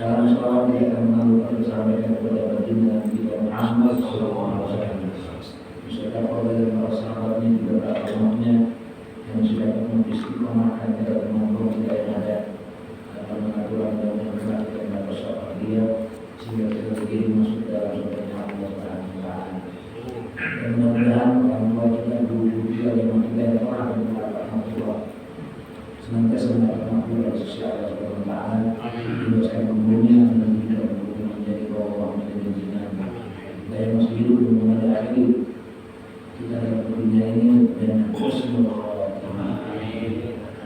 Salam salawat yang akan mengalukan disampaikan kepada baginda kita Muhammad SAW. Beserta kepada para sahabatnya juga para umatnya yang sudah mengistiqomahkan kita dengan kita yang ada dalam mengaturan dan memperhatikan dan sahabat dia sehingga kita begini masuk dalam surga Allah Taala. Dan mudah-mudahan orang tua kita, guru kita, yang kita yang telah mendapatkan orang tua senantiasa mendapatkan makhluk sosial Allah Taala. Saya mempunyai dan tidak menjadi bawah menjadi jinan. Saya masih hidup di mana akhir kita dalam dunia ini dan husnul khatimah.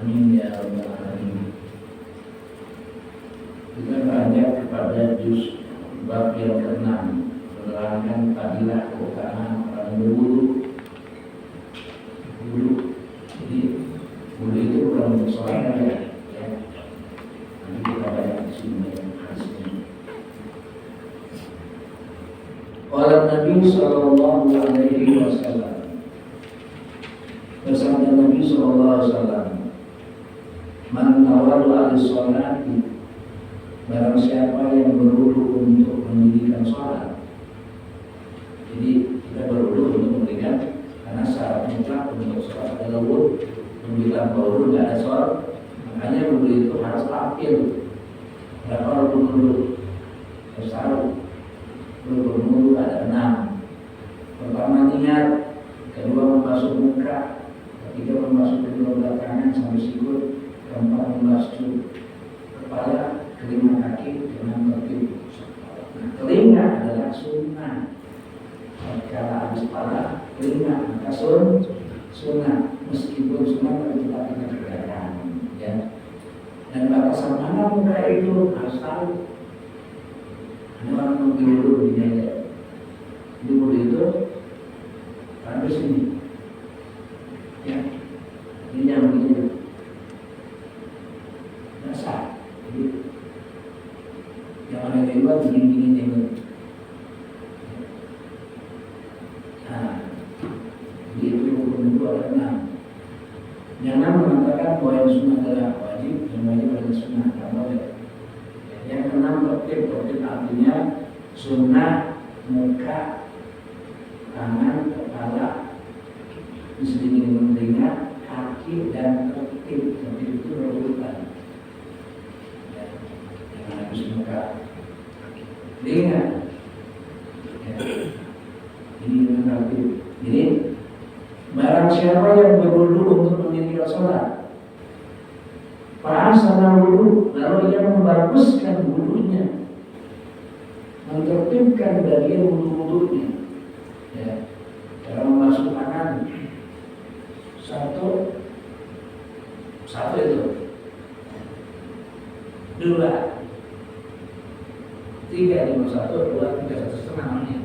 Amin ya rabbal alamin. Kita beranjak kepada juz bab yang ke-6, menerangkan fadilah keutamaan orang berwudu. Wudu, jadi wudu itu bukan untuk sholat saja. Qala Nabi sallallahu alaihi wasallam. Bersabda Nabi sallallahu alaihi wasallam, "Man tawadda'a lis-sholati," barang siapa yang berwudu untuk mendirikan sholat. Jadi kita berwudu untuk mendirikan, karena syarat mutlak untuk sholat adalah wudu. Bila berwudu tidak ada sholat, makanya wudu itu harus akil. Berapa rukun wudu? Harus tahu. Rukun wudu ada 6. Pertama niat, kedua membasuh muka, ketiga membasuh kedua belah tangan sampai sikut, keempat membasuh kepala, kelima kaki dengan tertib. Nah, telinga adalah sunnah. Kalau habis kepala, telinga maka sunnah. Meskipun sunnah tapi kita kerjakan, ya. Dan batasan mana muka itu harus tahu. Ada orang yang dulu dinilai dulu itu sampai sini, ya. Ini yang begini, dasar. Jadi yang ada di luar begini ini. Nah, jadi itu hukum itu ada 6. Jangan mengatakan bahwa yang sunnah adalah wajib dan wajib adalah sunnah, tidak boleh. Yang ke-6 tertib artinya sunnah muka, tangan, kepala, diselingi dengan telinga, kaki dan tertib. Tertib itu berurutan. Ya, jangan habis muka, telinga. Ya. Ini dengan tertib. Jadi barang siapa yang berwudu untuk mendirikan sholat, fahasana wudu, lalu ia membaguskan wudunya, mentertibkan bagian wudu-wudunya, ya, dalam membasuh tangan. Satu itu, 2, 3, 5, 1, 2, 3, 1,5 namanya.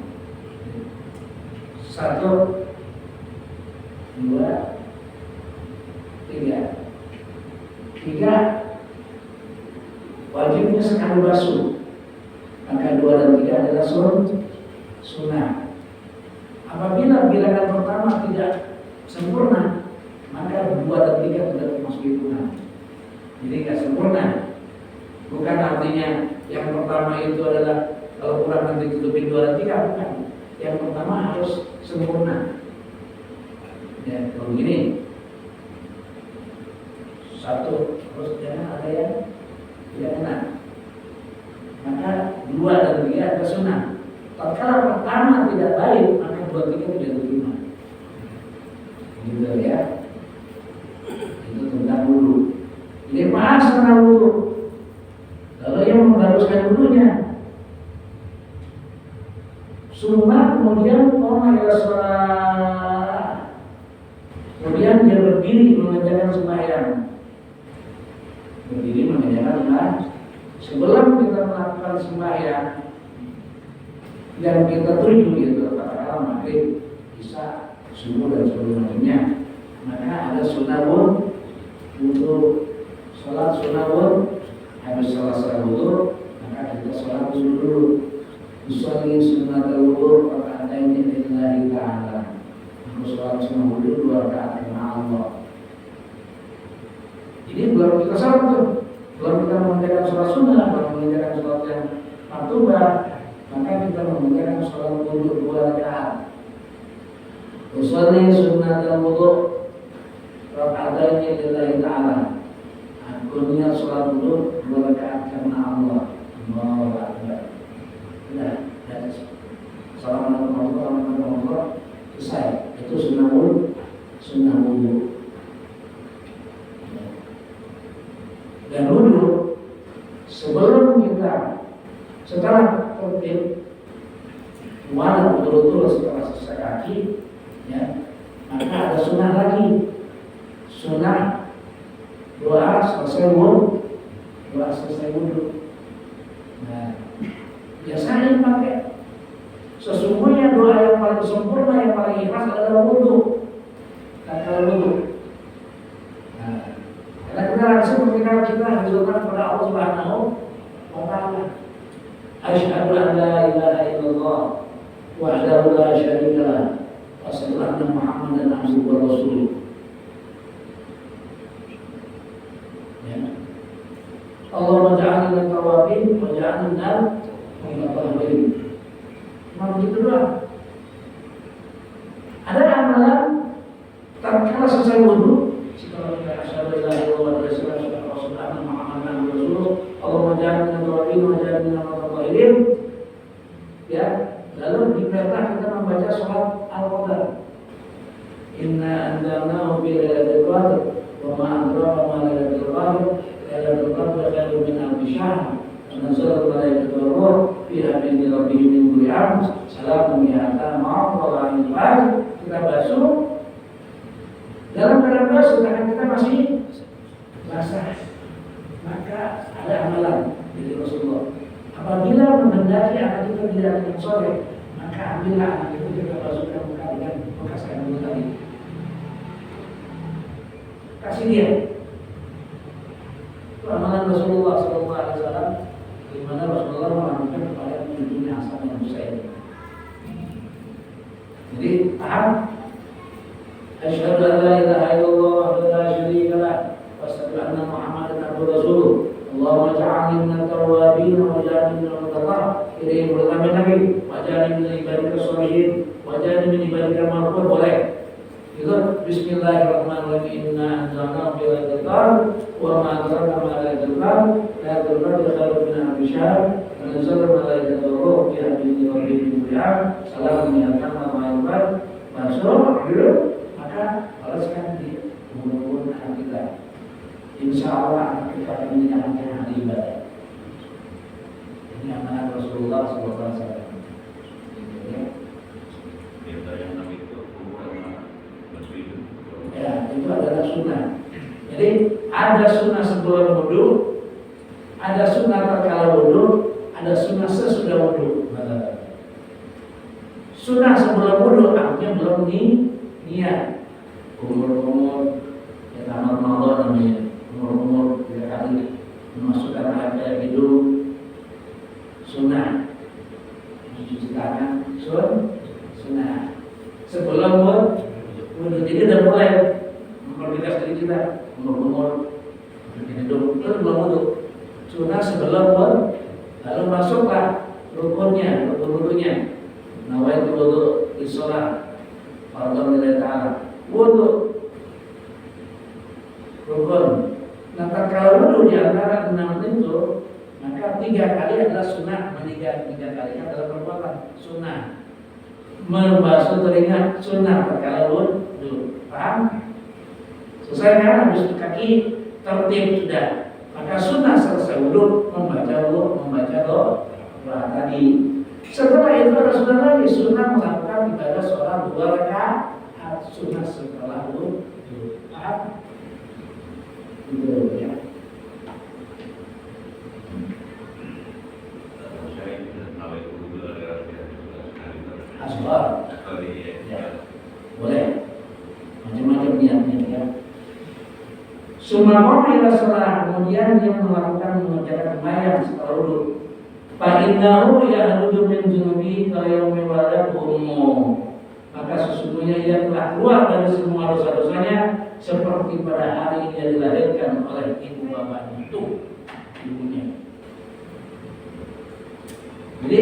1, 2, 3. 3, wajibnya sekali basuh. Maka 2 dan 3 adalah sunnah. Apabila bilangan pertama tidak sempurna, maka 2 dan 3 tidak termasuk hitungan. Jadi tidak sempurna. Bukan artinya yang pertama itu adalah kalau kurang nanti tutupin 2 dan 3, bukan. Yang pertama harus sempurna. Ya, kalau begini 1, terus jangan ada yang tidak kena. Maka 2 dan 3 adalah sunnah. Kalau pertama tidak baik, maka 2, 3 tidak diterima. Gitu ya. Itu tentang wudu. Ini pasal wudu. Kalau yang membaguskan wudunya, sunnah kemudian qoma ila shalah. Kemudian dia berdiri mengerjakan sembahyang. Berdiri mengerjakan sembahyang. Sebelum kita melakukan sembahyang yang kita tuju, yaitu katakanlah maghrib, isya, subuh dan sebagainya, maka ada sunnah wudu. Salat sunnah wudu, habis selesai wudu, maka kita salat dulu. Usolli sunnah wudu raka'ataini lillahi ta'ala. Sholat sunnah wudu 2 rakaat karena Allah. Ini belum kita salat tuh, belum kita mengerjakan mengerjakan sholat sunnah, bukan mengerjakan sholat yang maktubah, maka kita mengerjakan sholat wudu 2 rakaat. Usolli sunnatal wudu raka'ataini lillahi ta'ala. Aku niat sholat wudu 2 rakaat karena Allah. Allahu Akbar. Nah, assalamualaikum warahmatullahi wabarakatuh. Selesai. Itu sunnah wudu. Dan wudu sebelum kita setelah tertib wala betul-betul setelah selesai kaki, ya, maka ada sunnah lagi. Sunnah doa selesai wudu. Nah, biasanya dipakai. Sesungguhnya doa yang paling sempurna, yang paling ikhlas adalah wudu. Kata wudu. Nah, karena kita langsung ketika kita hadirkan kepada Allah Subhanahu wa Ta'ala. Asyhadu an la ilaha illallah wahdahu la syarika lah wa asyhadu anna Muhammadan abduhu wa rasuluh. Allahumma ja'alni minat tawabin wa ja'alni minal mutatahhirin. Mau begitu doang. Ada amalan tatkala selesai wudu, setelah kita asyhadu an la ilaha illallah wa asyhadu anna Muhammadan rasulullah, Allahumma ja'alni minat tawabin wa ja'alni minal mutatahhirin. Ya, lalu diperintah kita membaca sholat al-qadar. Inna anzalnahu fi lailatul qadr wa ma adraka ma lailatul qadr. Lailatul qadr khairun min alfi syahr. Nazzala malaikatul ruh fiha bi rabbihim min kulli amr. Salamun hiya hatta ma'al fajr. Kita basuh. Dalam keadaan basuh tangan kita masih basah. Maka ada amalan dari Rasulullah. Apabila menghendaki anak kita tidak akan sore, maka ambillah anak itu kita basuhkan muka dengan bekas kain bulu tadi. Kasih dia. Itu amalan Rasulullah SAW, di mana Rasulullah mengajarkan kepada cucunya Hasan dan Husain. Jadi paham? Asyhadu an la ilaha illallah wa la syarika lah wa asyhadu anna Muhammadan abduhu wa rasuluh. Allahumma ja'alni minat tawabin wa ja'alni minal mutatahhirin. Bertambah lagi, wa ja'alni min ibadika sholihin wa ja'alni min ibadika maghfur. Boleh. Itu bismillahirrahmanirrahim. Inna anzalnahu fi lailatul qadr wa ma adraka ma lailatul qadr. Lailatul qadr khairun min alfi syahr. Nazzala malaikatul ruh fiha bi rabbihim min kulli amr. Salamun hiya hatta ma'al fajr. Masuk, maka balaskan di umur anak kita. Insya Allah anak kita akan menjalankan hari ibadah. Ini amanah Rasulullah SAW. Ya, itu adalah sunnah. Jadi ada sunnah sebelum wudu, ada sunnah tatkala wudu, ada sunnah sesudah wudu. Sunnah sebelum wudu artinya belum niat. Umur ya kamar malam namanya. Umur 3 kali memasukkan air ke hidung. Sunnah. Cuci tangan sunnah. Sebelum wudu, jadi udah mulai memperbekas diri kita. Umur hidung itu belum wudu. Sunnah sebelum wudu, lalu masuklah rukunnya, rukun wudunya. Nawaitu wudu isolah fardhu lillahi ta'ala. Wudu rukun. Nah, kalau wudu di antara 6 itu, maka 3 kali adalah sunnah. Tiga kali adalah perbuatan sunnah. Membasuh telinga sunnah kalau wudu. Paham? Selesai kan? Habis kaki tertib sudah. Maka sunnah selesai wudu membaca doa tadi. Setelah itu ada sunnah lagi. Sunnah melakukan ibadah sholat 2 rakaat. Sunnah setelah wudu. Paham? Itu ya. Asbar. Ya. Boleh. Macam-macam niatnya ya. Summa qala salah, kemudian dia mengerjakan sembahyang setelah wudu. Fa innahu yahruju min junubi ka yaumi waladatuhu. Maka sesungguhnya ia telah keluar dari semua dosa-dosanya seperti pada hari ia dilahirkan oleh ibu bapaknya itu. ibunya. Jadi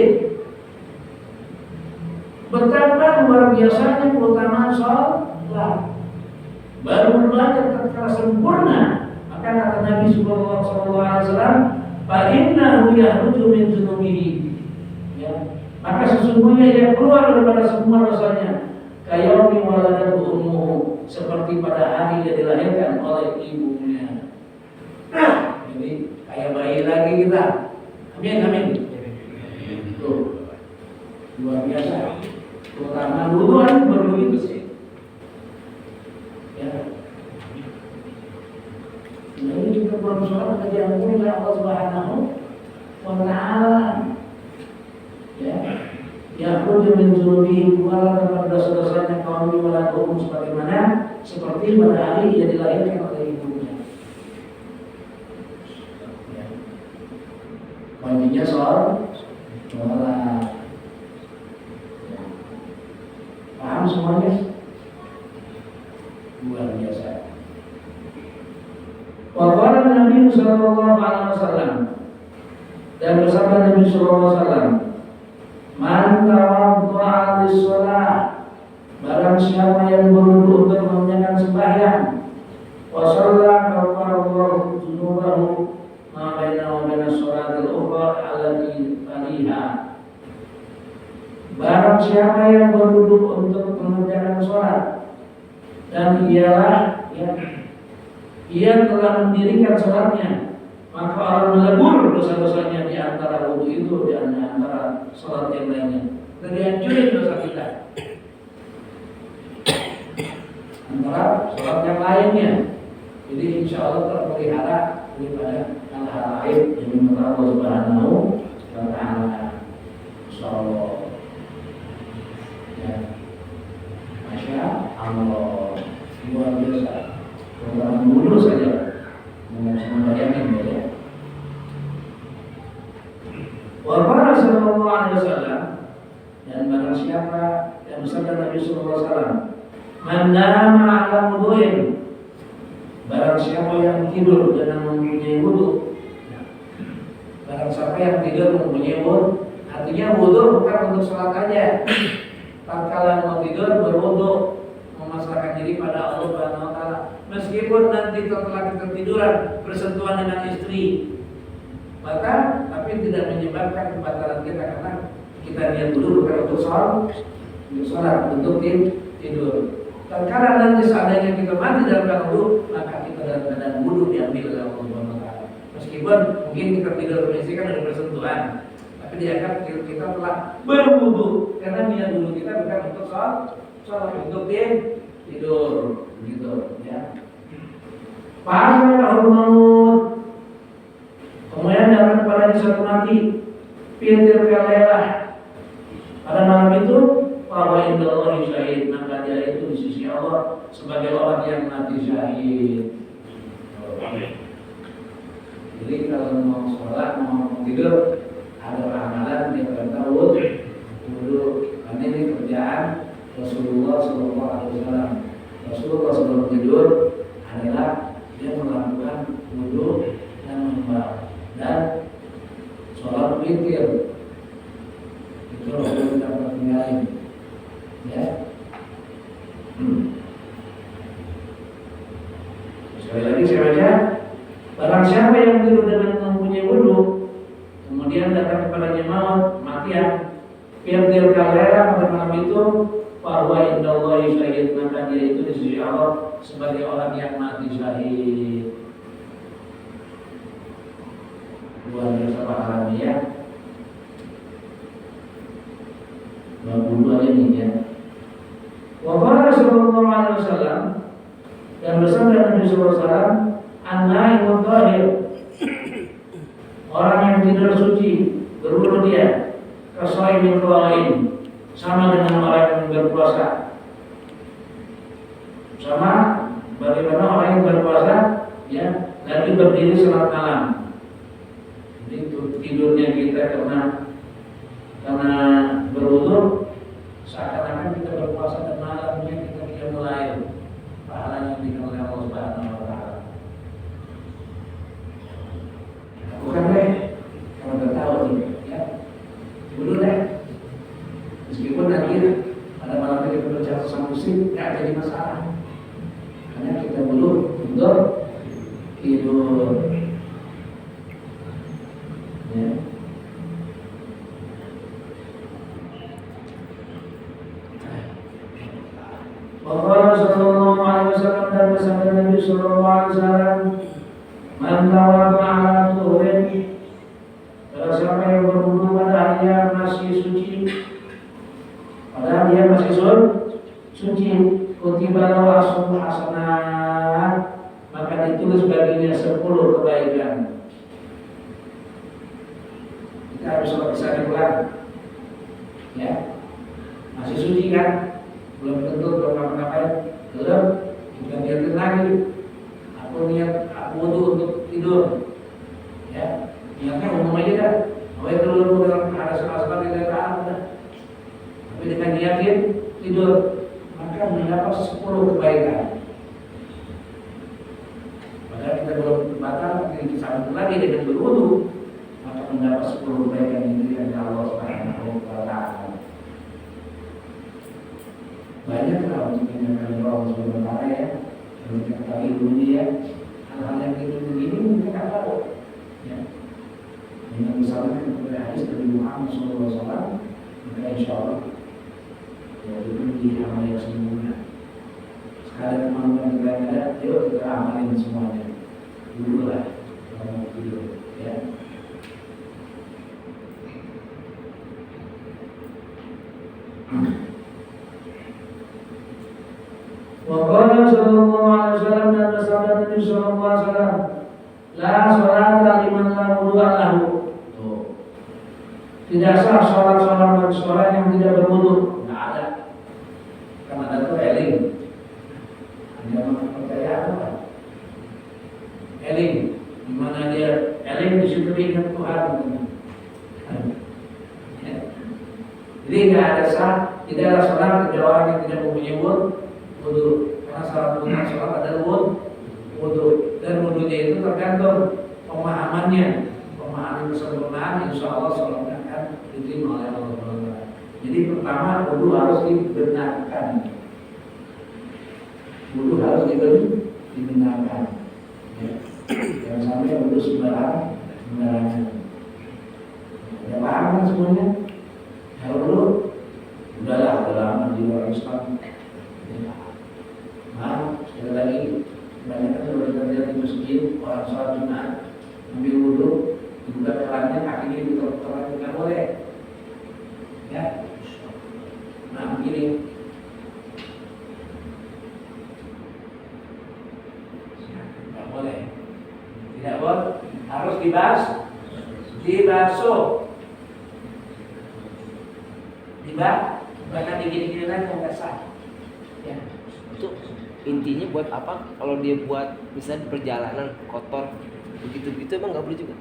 betapa luar biasanya keutamaan sholat. Baru belajar tatkala sempurna, maka kata Nabi sallallahu alaihi wasallam, "Fa innahu yakhruju min dzunubihi." Ya, maka sesungguhnya ia keluar daripada semua dosanya. Kayaumi waladatu ummuhu, seperti pada hari dia dilahirkan oleh ibunya. Jadi kayak bayi lagi kita. Amin, amin. Tuh, luar biasa. Terutama dulu baru begitu sih. Ya. Nah, ini juga persoalan bagi yang mulia Allah Subhanahu wa Ta'ala. Ya. Yakhruju min dzunubihi, keluar dari dosa-dosanya kaum waladhum, sebagaimana seperti pada hari ia dilahirkan oleh ibunya. Ya. Kuncinya soal sholat. Ya. Paham semuanya? Luar biasa. Wa qala Nabi sallallahu alaihi wasallam, dan bersabda Nabi sallallahu alaihi wasallam, "Man tawadda'a lis-shalah," barang siapa yang berwudu untuk menunaikan sembahyang, wa shalla kafarallahu dzunubahu ma bainahu wa bainas shalatil ukhra allati taliha. Barang siapa yang berwudu untuk menunaikan salat, dan ia telah mendirikan salatnya, maka Allah melebur dosa-dosanya di antara wudu itu, di antara salat yang lainnya, dan dihancurin dosa kita antara salat yang lainnya. Jadi insya Allah terpelihara daripada hal-hal lain yang diminta Allah Subhanahu wa Ta'ala. Insyaallah. Ya. Masya Allah, luar biasa. Orang dulu saja sama bayangin ya. Wa qala sallallahu alaihi wasallam, dan barang siapa yang bersabda Nabi sallallahu alaihi wasallam, "Man nama 'ala wudu'in," barang siapa yang tidur dan mempunyai wudu. Barang siapa yang tidur mempunyai wudu, artinya wudu bukan untuk sholat aja. Tatkala mau tidur berwudu, memasrahkan diri pada Allah Subhanahu wa Ta'ala. Meskipun nanti setelah kita tiduran bersentuhan dengan istri, maka tapi tidak menyebabkan kebatalan kita, karena kita niat dulu bukan untuk sholat, untuk tidur. Tatkala nanti seandainya kita mati dalam keadaan wudu, maka kita dalam keadaan wudu diambil oleh Allah Subhanahu wa Ta'ala. Meskipun mungkin kita tidur dengan istri kan ada bersentuhan, tapi dianggap kita telah berwudu, karena niat dulu kita bukan untuk sholat, untuk tidur, gitu ya. Pasal maut, kemudian datang kepada satu mati, pintir kalelah. Pada malam itu, bahwa indallahi syahid, maka dia itu di sisi Allah sebagai orang yang mati syahid. Jadi kalau mau sholat, mau tidur, ada amalan yang kita wudu, karena ini kerjaan Rasulullah Sallallahu Alaihi Wasallam. Rasulullah sebelum tidur adalah dia melakukan wudu dan sholat witir. Itu Rasulullah tidak tinggalin, ya. Sekali lagi saya baca, barang siapa yang tidur dengan mempunyai wudu, kemudian datang kepadanya maut, matian, firtil kalera pada malam itu, bahwa indallahi syahid, maka dia itu di sisi Allah sebagai orang yang mati syahid. Luar biasa pahalanya ya. 22 ini ya. Wa qala sallallahu alaihi wasallam, dan bersabda Nabi sallallahu alaihi wasallam, an-naimu tahir, orang yang tidur suci, berwudu dia, kasaimin qawain, sama dengan orang yang berpuasa. Sama bagaimana orang yang berpuasa, ya, lagi berdiri salat malam. Jadi tidurnya kita karena berwudu, seakan-akan kita berpuasa, dan malamnya kita qiyamul lail. Pahalanya diberikan oleh Allah Subhanahu wa Ta'ala. sabda Nabi sallallahu alaihi wasallam, "Man tawadda'a ala tuhrin." Kalau siapa yang berwudu pada dia masih suci, padahal dia masih suci, kutiba lahu asyru hasanat, maka ditulis baginya 10 kebaikan. Kita harus bisa pulang, ya, masih suci kan, belum tentu belum ngapa-ngapain, belum, kita niatin lagi. Aku niat wudu untuk tidur, ya, niatnya umum aja dah. Awalnya dulu dalam ada tidak ada, tapi dengan niatin tidur, maka mendapat 10 kebaikan. Padahal kita belum batal, kita sambung lagi dengan berwudu, maka mendapat 10 kebaikan yang diberikan oleh Allah Subhanahu wa Ta'ala. Banyaklah untuk menyenangkan Allah Subhanahu wa Ta'ala, ya. Kalau kita tahu dulu ya, hal-hal yang begini mungkin kita tahu, ya. Dengan misalnya kepada hadis dari Muhammad SAW, maka insya Allah ya itu menjadi amal yang sempurna. Sekali teman-teman kita yang ada, yuk kita amalin semuanya dulu lah, kalau tidur, ya. Waqala sallallahu alaihi wasallam, dan bersabda Nabi sallallahu alaihi wasallam, la sholata liman la wudu'a lahu. Tidak sah sholat bagi seorang yang tidak berwudu. Tidak ada. Karena ada tuh eling. Hanya percaya apa? Eling. Di mana dia eling, di situ ingat Tuhan. Ya. Jadi tidak ada sah, tidak ada sholat kecuali orang yang tidak mempunyai wudu. Karena salah satu sholat adalah wudu. Dan wudunya itu tergantung pemahamannya. Pemahaman kesempurnaan, insya Allah sholatnya akan diterima oleh Allah Subhanahu. Jadi pertama wudu harus dibenarkan. Wudu harus dibenarkan. Ya. Jangan sampai wudu sembarangan. Ya paham kan semuanya? Kalau dulu udahlah lama di luar Islam. Ya. Nah, sekali lagi banyak kan sudah terjadi di masjid, orang sholat Jumat ambil wudu, dibuka kerannya, kakinya ditaruh tidak boleh, ya. Nah begini, tidak boleh, harus dibasuh, bahkan digini-gini lagi nggak sah, ya. Itu intinya buat apa? Kalau dia buat misalnya di perjalanan kotor begitu emang nggak boleh juga.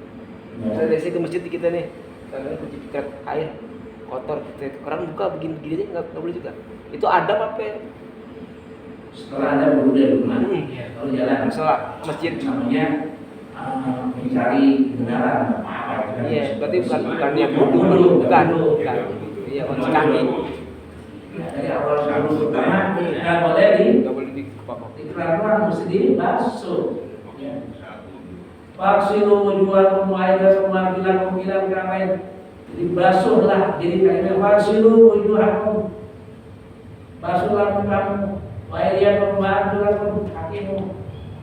Misalnya dari sini ke masjid kita nih, kadang penjikat air kotor, orang buka begini aja nggak boleh juga. Itu adab apa ya? Setelah ada wudu dari rumah, ya, kalau jalan setelah masjid namanya mencari kebenaran, apa? Iya, berarti bukan niat wudu, bukan. Iya, cuci kaki. Dari awal sebelum pertama nggak boleh dikeluarkan, mesti dibasuh. Faksilu wujuhakum wa aydakum arjulakum ilal ka'bayn. Dibasuhlah, jadi kalimat faksilu wujuhakum, basuhlah mukamu, wa aydakum wa arjulakum, kakimu,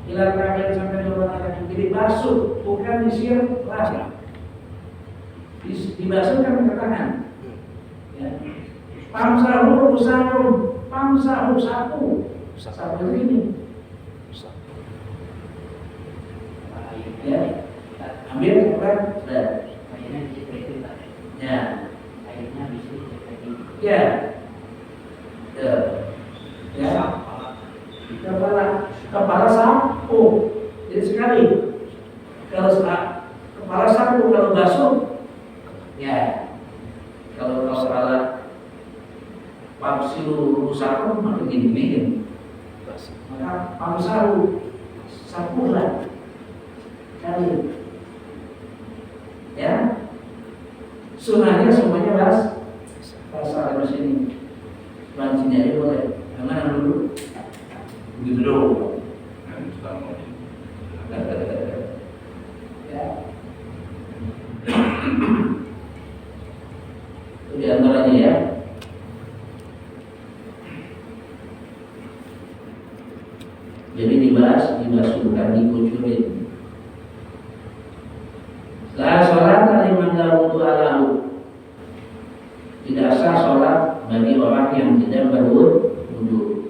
ilal ka'bayn, sampai kedua kaki. Jadi basuh, bukan disirlah. Dibasuh kan ke tangan. Ya. Pamsahu usakum, pamsahu sapu ini. Ya, ambil kan, ya, kepala sapu. Jadi sekali, kalau kepala sapu kalau basuh, ya, kalau salah pamsilu rusakum maka gini, maka pamsahu sapulah. Kali, ya, sunahnya semuanya bahasa di sini, bancinya aja boleh, karena dulu begitu dong. Ya, itu diantaranya ya. Jadi di sholat liman la wudu'a lahu. Tidak sah sholat bagi orang yang tidak berwudu.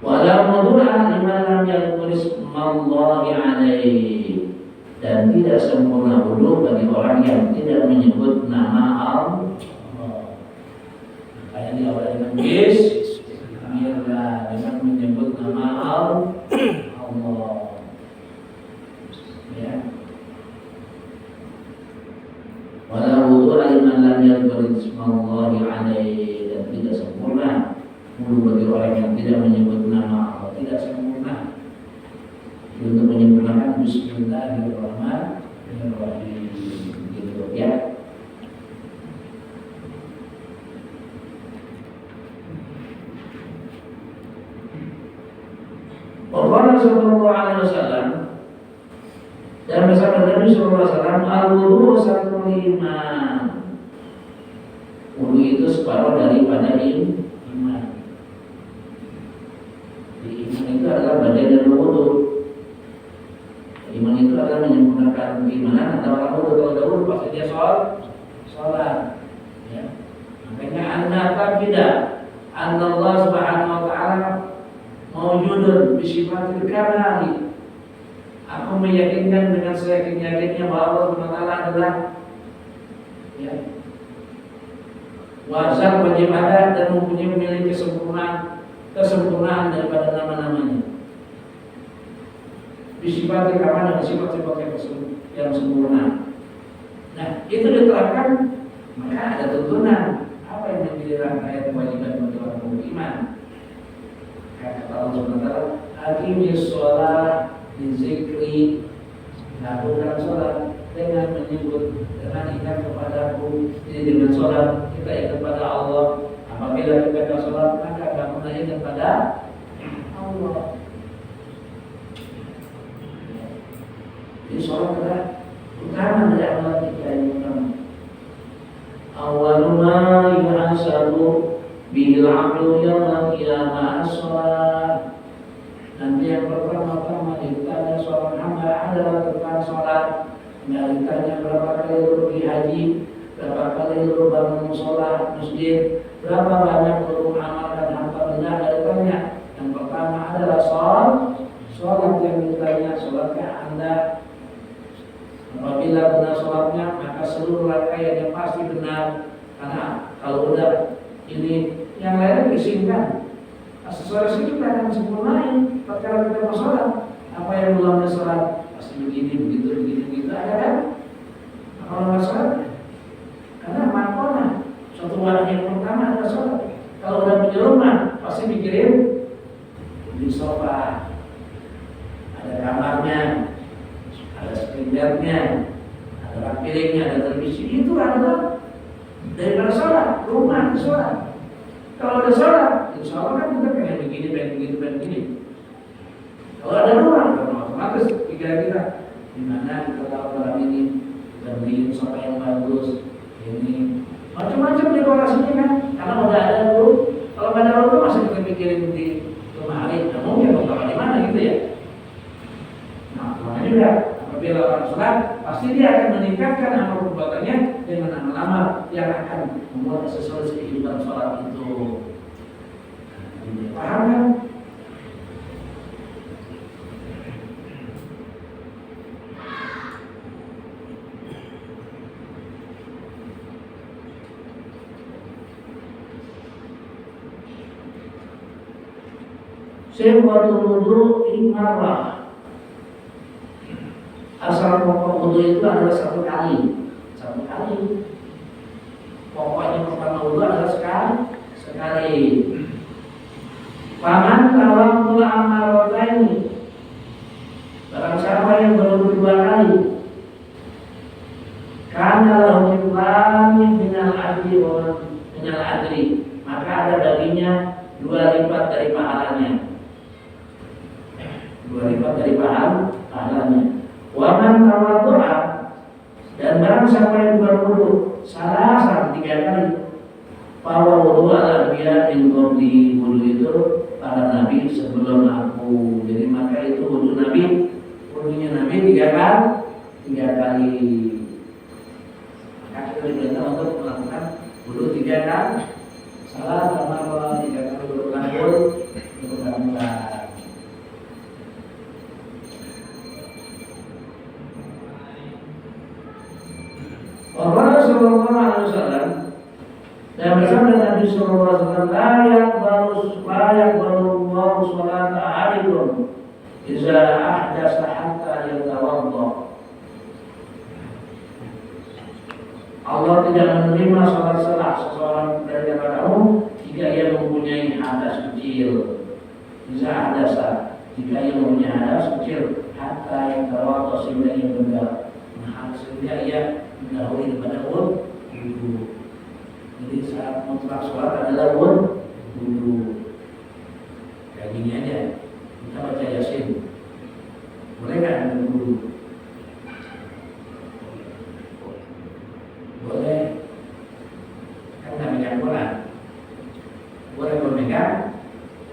Walau wudu'a liman lam yadhkur ismallahi alaihi, dan tidak sempurna wudu bagi orang yang tidak menyebut nama Allah. Kayak di awal dengan bismillah dengan menyebut nama Allah. Ya. Walau wudu'a liman lam yadhkur ismallahi alaihi, dan tidak sempurna wudu bagi orang yang tidak menyebut nama Allah, tidak sempurna. Untuk menyempurnakan bismillahirrahmanirrahim gitu ya. Rasulullah sallallahu alaihi wasallam dan bersabda Nabi sallallahu alaihi wasallam, al-wudu satrul iman. Wudu itu separuh daripada iman. Iman itu adalah bagian dari wudu. Iman itu adalah menyempurnakan keimanan. Ada orang wudu, kalau ada wudu pasti dia sholat. Ya. Makanya anda tidak, Allah Subhanahu Wa Taala mawjudun bisifatil kamali. Aku meyakinkan dengan seyakin-yakinnya bahwa Allah Subhanahu Wa Taala adalah ya, wazar beribadah dan memiliki kesempurnaan daripada nama-namanya. Bisifatil kamali, dengan sifat-sifat yang sempurna. Nah, itu diterapkan, maka ada tuntunan apa yang menjadi rangkaian kewajiban bagi orang beriman. Kata Allah Subhanahu wa taala, "Aqimis shalah li dzikri." Lakukan sholat dengan menyebut, dengan ingat kepadaku. Jadi dengan sholat kita ingat pada Allah. Apabila kita sholat maka kamu ingat pada Allah. Jadi sholat adalah utama dari amal kita yang utama. Awwalu ma yuhasabu bil 'abdu yaumil qiyamah as-shalah. Nanti yang pertama-tama ditanya seorang hamba adalah tentang sholat. Nggak ditanya berapa kali lu pergi haji, berapa kali lu bangun sholat masjid, berapa banyak lu mengamalkan harta benda. Nggak ditanya. Yang pertama adalah sholat yang ditanya. Sholatkah anda? Apabila benar sholatnya, maka seluruh rangkaian yang pasti benar. Karena kalau udah ini yang lain disingkat, sesuai itu kita akan sempurnain. Kalau kita mau sholat, apa yang belum ada sholat pasti begini, begitu, ada kan? Kalau nggak sholat, karena makna suatu orang yang pertama adalah sholat. Kalau udah punya rumah, pasti mikirin di sofa, ada kamarnya, ada sprinternya, ada rak piringnya, ada televisi. Itu adalah daripada sholat, rumah itu sholat. Kalau ada sholat, insya Allah kan kita pengen begini. Kalau ada ruang, otomatis pikiran kita gimana kita tahu malam ini kita beliin sofa yang bagus, ini macam-macam dekorasinya kan. Karena udah ada dulu. Kalau nggak ada rumah masih kita pikirin di rumah hari, nggak mungkin mau di mana gitu ya. Nah, makanya juga apabila orang sholat, pasti dia akan meningkatkan amal perbuatannya dengan amal-amal yang akan membuat sesuai kehidupan sholat itu. Paham kan? Sebuah wudu imarah. Asal pokok wudu itu adalah satu kali. Pokoknya pertama wudu adalah sekali. Paman tawang dua amarotaini. Barang siapa yang berwudu dua kali, karena lahu minal adri, maka ada baginya 2 lipat dari pahalanya. 2 lipat dari pahalanya. Waman tawaddu'a, dan barang siapa yang berwudu salah 3 kali, bahwa wudu ala biya min qabli, wudu itu para nabi sebelum aku bahu. Jadi maka itu wudhu Nabi, wudhunya Nabi 3 kali. Maka kita diminta untuk melakukan wudhu 3 kali. Salah sama 3 kali berulang berulang. Allah Sallallahu Alaihi Wasallam dan bersabda Nabi Sallallahu Alaihi Wasallam, layak baru Allah sholat ahadikum jika ahdasa hatta yatawadda. Allah tidak menerima sholat salah seseorang dari kamu jika ia mempunyai hadas kecil. Jika ahdasa, jika ia mempunyai hadas kecil, hatta yatawadda sehingga ia benar. Sehingga ia mendahului daripada wudhu. Jadi saat mutlak sholat adalah wudhu. Kayak gini aja, kita baca Yasin. Boleh nggak dengan wudhu? Boleh. Kan nggak megang Quran. Boleh memegang,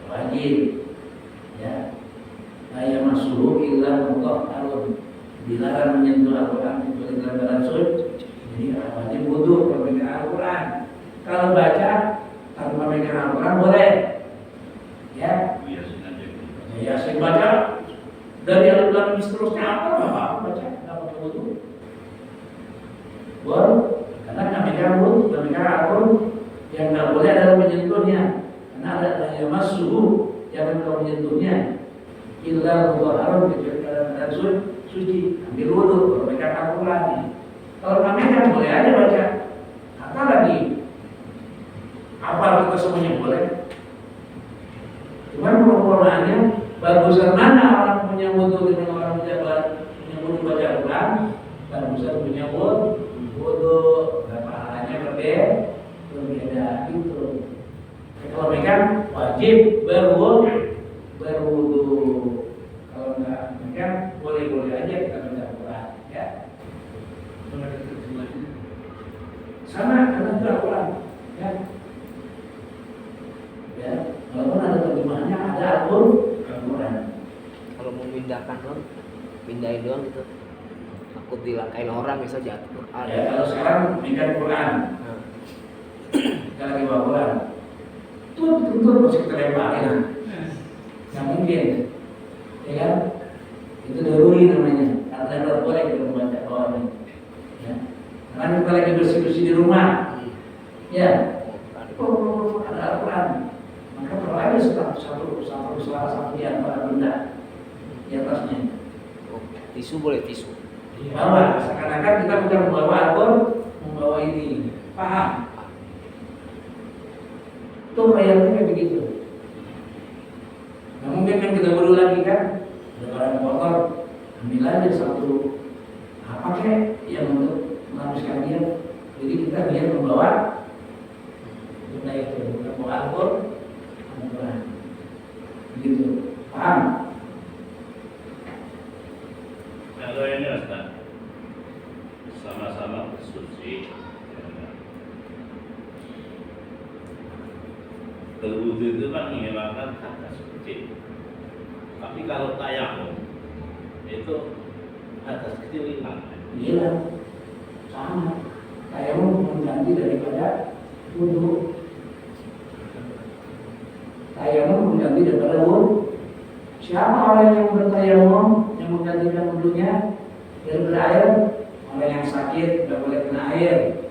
wajib. Ya. Saya masuk illa mutahharun. Dilarang menyentuh Al-Quran kecuali dalam keadaan suci. Jadi wajib wudhu kalau megang Al-Quran. Kalau baca tanpa megang Al-Quran boleh. Ya. Yasin baca dari alif lam mim seterusnya apa baca enggak pakai wudhu. Boleh. Karena nggak megang wudhu, nggak megang Al-Quran. Yang nggak boleh adalah menyentuhnya. Karena ada yang masuk yang kalau menyentuhnya. Illa mutahharun kecuali dalam keadaan suci, ambil wudhu, kalau megang Al-Quran. Kalau nggak megang boleh aja baca. Apa lagi? Apa kita semuanya boleh? Cuman permohonannya bagusan mana orang punya wudhu dengan orang punya wudhu baca Al-Quran? Bagusan punya wudhu, pahalanya berbeda gitu. Kalau megang wajib berwudhu. Kalau nggak megang boleh aja kita baca Al-Quran, ya. Sama karena itu Al-Quran, ya. Ya, walaupun ada terjemahannya ada Al-Quran. Kalau mau pindahkan doang, pindahin doang gitu. Takut dilangkain orang misal jatuh Quran. Ya, kalau sekarang megang Quran, kita lagi bawa Quran, tuntut masih kita lemparin. Nggak mungkin, ya kan? Itu daruri namanya. Karena tidak boleh kita membaca bawahnya. Ya. Karena kita lagi bersih-bersih di rumah, ya. Ada Al-Quran. Maka perlu satu di antara benda di atasnya. Tisu boleh tisu. Bawa, seakan-akan kita bukan membawa Al-Quran, membawa ini. Paham? Itu ayatnya kayak begitu. Nah, mungkin kan kita baru lagi kan, ada barang kotor, ambil aja satu apa kek yang untuk melapiskan dia. Jadi kita biar membawa benda itu, bukan membawa Al-Quran. Begitu, paham? Kalau ini Ustaz, sama-sama bersuci, berwudu itu kan menghilangkan kata suci. Tapi kalau tayamum itu atas kecil hilang. Hilang, sama. Tayamum mengganti daripada wudhu. Tayamum mengganti daripada wudhu. Siapa orang yang bertayamum yang menggantikan wudhunya daripada air? Orang yang sakit tidak boleh kena air.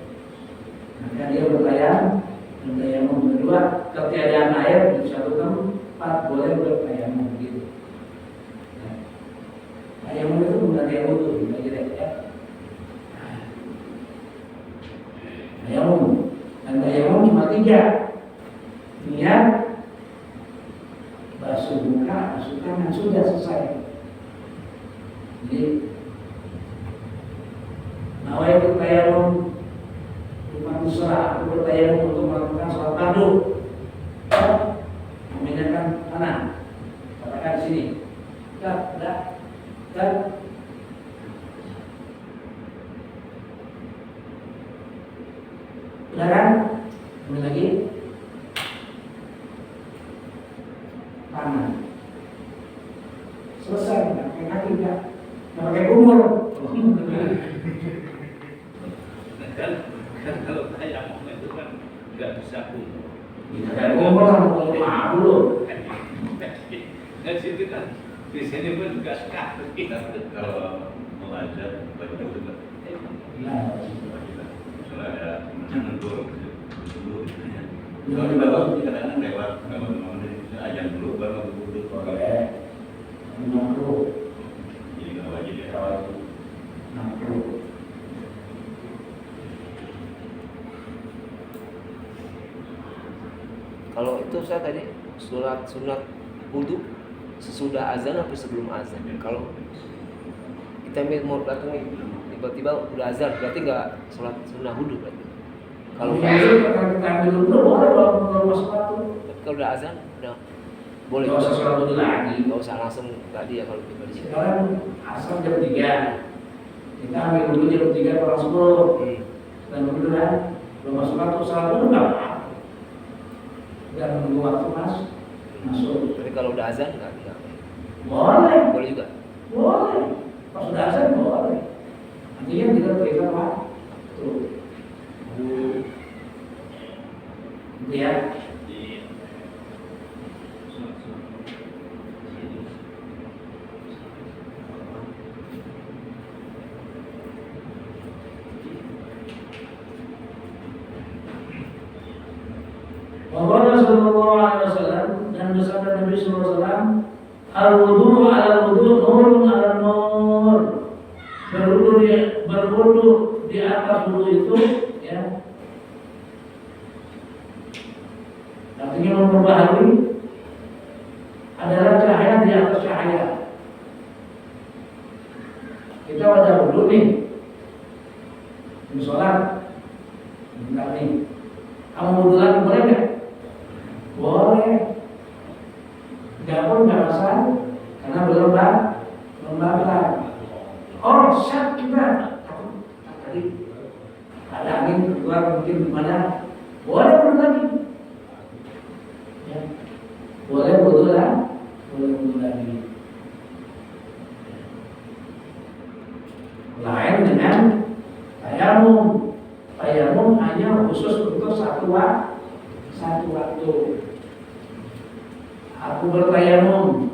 Maka dia bertayamum kedua, ketiadaan air di satu tempat boleh bertayamum gitu. Nah, tayamum itu mengganti wudhu, ya. Tayamum dan tayamum cuma 3. Niat, basuh muka, basuh tangan, sudah selesai. Jadi nawaitu tayamum Usra, aku bertayamum untuk melakukan sholat fardu. Memindahkan tanah. Katakan di sini. Dan. Udah kan? Ini lagi. Tangan. juga. Nggak pakai kumur. Kan kalau tayamum itu kan nggak bisa kumur. Pakai kumur sama maaf dulu. Di situ kan, di sini pun juga sekali. Kalau mengajar bagi juga Nah, misalnya ada menentur dulu gitu ya. Kalau di bawah kadang-kadang lewat kalau mau ajar dulu baru duduk. boleh. Makro. Jadi nggak wajib ya. Makro. Kalau itu saya tadi sunat wudhu sesudah azan atau sebelum azan. Kalau kita mau datang tiba-tiba udah azan, berarti nggak sholat sunnah wudhu berarti. Kalau udah azan, kita ambil dulu boleh kalau masuk waktu. tapi kalau udah azan udah boleh. Nggak usah sholat dulu lagi. Nggak usah langsung tadi ya kalau kita di sini. Sekarang asal jam 3. Kita ambil dulu jam 3 kurang 10. Dan kemudian belum masuk waktu sholat dulu nggak apa-apa. Dan menunggu waktu masuk. Tapi kalau udah azan nggak Boleh. boleh juga. Boleh. Pas sudah azan boleh. Artinya kita berikan waktu. Gitu ya. Waqala sallallahu alaihi wasallam dan bersabda Nabi sallallahu alaihi wasallam, al-wudu ala wudu nurun ala nur. Berwudu di atas wudu itu ya. Artinya memperbaharui adalah cahaya di atas cahaya. Kita wajah wudu nih. Ini sholat. Bentar nih. Kamu wudu lagi boleh nggak? Boleh. Nggak pun nggak masalah karena belum bakar. Oh, syak kita tadi ada angin keluar mungkin gimana? Boleh wudu lagi. Ya. Boleh wudu lagi. Lain dengan tayamum. Tayamum hanya khusus untuk satu waktu. Aku bertayamum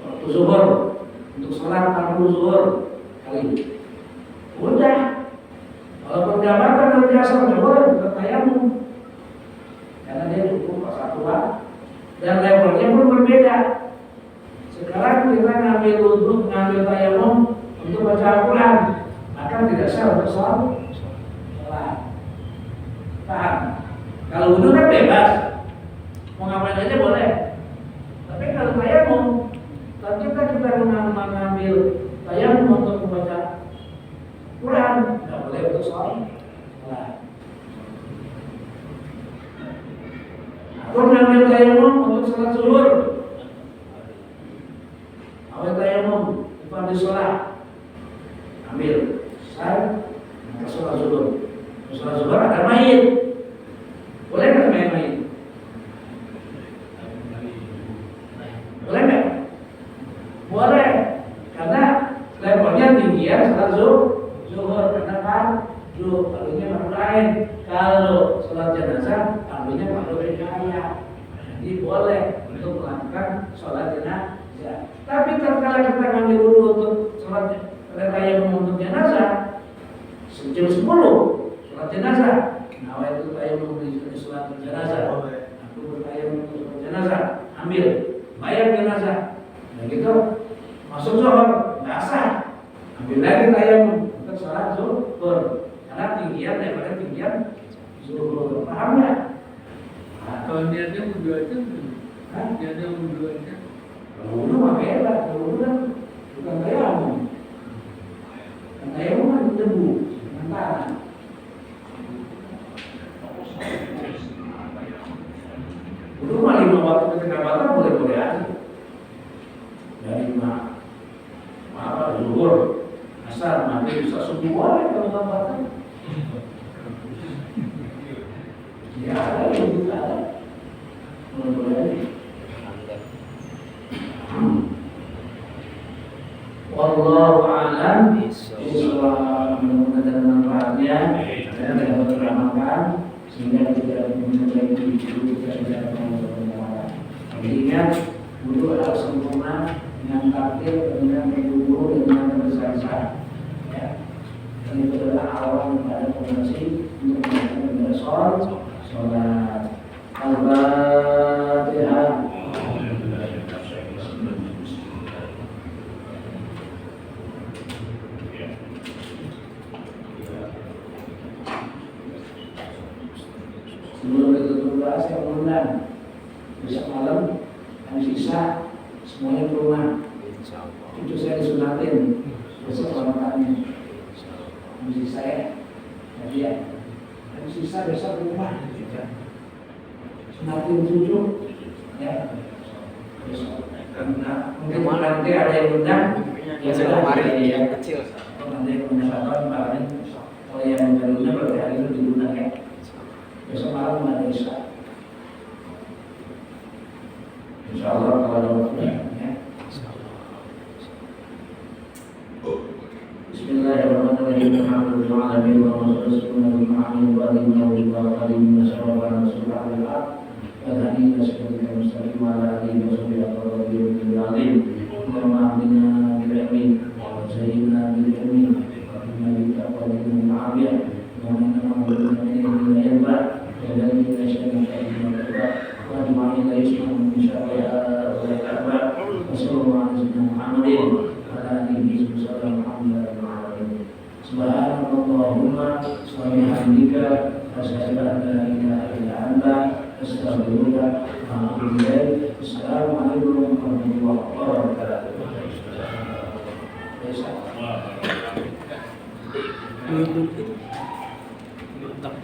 waktu zuhur untuk sholat 40 zuhur kali. Udah. Kalau berjamaah dan biasa nggak boleh bertayamum karena dia cukup satu waktu dan levelnya pun berbeda. Sekarang kita ngambil tayamum untuk baca Al-Quran, maka tidak sah untuk sholat. Paham? Kalau wudu kan bebas, mau ngapain aja boleh. Tapi kalau tayamum, ketika kita mengambil tayamum untuk membaca Quran, nggak boleh untuk sholat. Atau mengambil tayamum untuk sholat zuhur, ambil tayamum untuk sholat, ambil, saya maka sholat zuhur. Sholat zuhur ada mayit. Boleh nggak main mayit? Boleh nggak? Boleh. Karena levelnya tinggian sholat zuhur. Karena fardunya fardu ain. Kalau sholat jenazah, fardunya fardu kifayah. Jadi boleh untuk melakukan sholat jenazah. Tapi tatkala kita ngambil dulu untuk sholat tayamum untuk jenazah, jam 10 sholat jenazah. Nah, itu tayamum di sholat jenazah. Aku bertayamum untuk sholat jenazah. Ambil, bayar jenazah. Nah gitu, masuk zuhur, nggak sah. Ambil lagi tayamum untuk sholat zuhur. Karena tinggian daripada tinggian zuhur. Paham nggak? Kalau niatnya wudhu aja, niatnya wudhu aja. Kalau wudhu mah beda. Kalau wudhu kan bukan tayamum. Kan tayamum kan debu, tangan. Wudhu mah 5 waktu ketika batal boleh-boleh aja. Dari zuhur, asar, maghrib, bisa subuh boleh kalau nggak batal. Ya ada, wudhu ada. Boleh-boleh aja. Wallahu a'lam Bisa. bishawab. Mudah-mudahan ada manfaatnya dan dapat beramalkan sehingga tidak memperbaiki hidup kita tidak mengamalkan. Jadi ingat, wudhu adalah sempurna dengan takdir, dengan berwudhu, dengan bersah-sah. Ya. Dan itu adalah awal pada fondasi untuk melakukan ibadah sholat. Al-Fatihah. Sebelum kita tutup saya mengundang besok malam yang sisa semuanya ke rumah. Insyaallah. Cucu saya disunatin besok selamatkannya. Yang sisa ya, jadi ya. Yang sisa besok ke rumah. Sunatin cucu, ya. Besok. Karena mungkin nanti ada yang undang. Ya sudah kemarin yang kecil. Nanti yang undang paling kalau yang undang berarti hari itu diundang ya. Besok malam ada isya. Insya Allah kalau ada waktunya ya. Bismillahirrahmanirrahim. Alhamdulillahirabbil alamin. Wassalatu wassalamu ala asyrofil anbiya'i Subhanallahumma wa bihamdika asyhadu an la ilaha illa anta astaghfiruka wa atubu ilaik. Assalamualaikum warahmatullahi wabarakatuh. Mantap.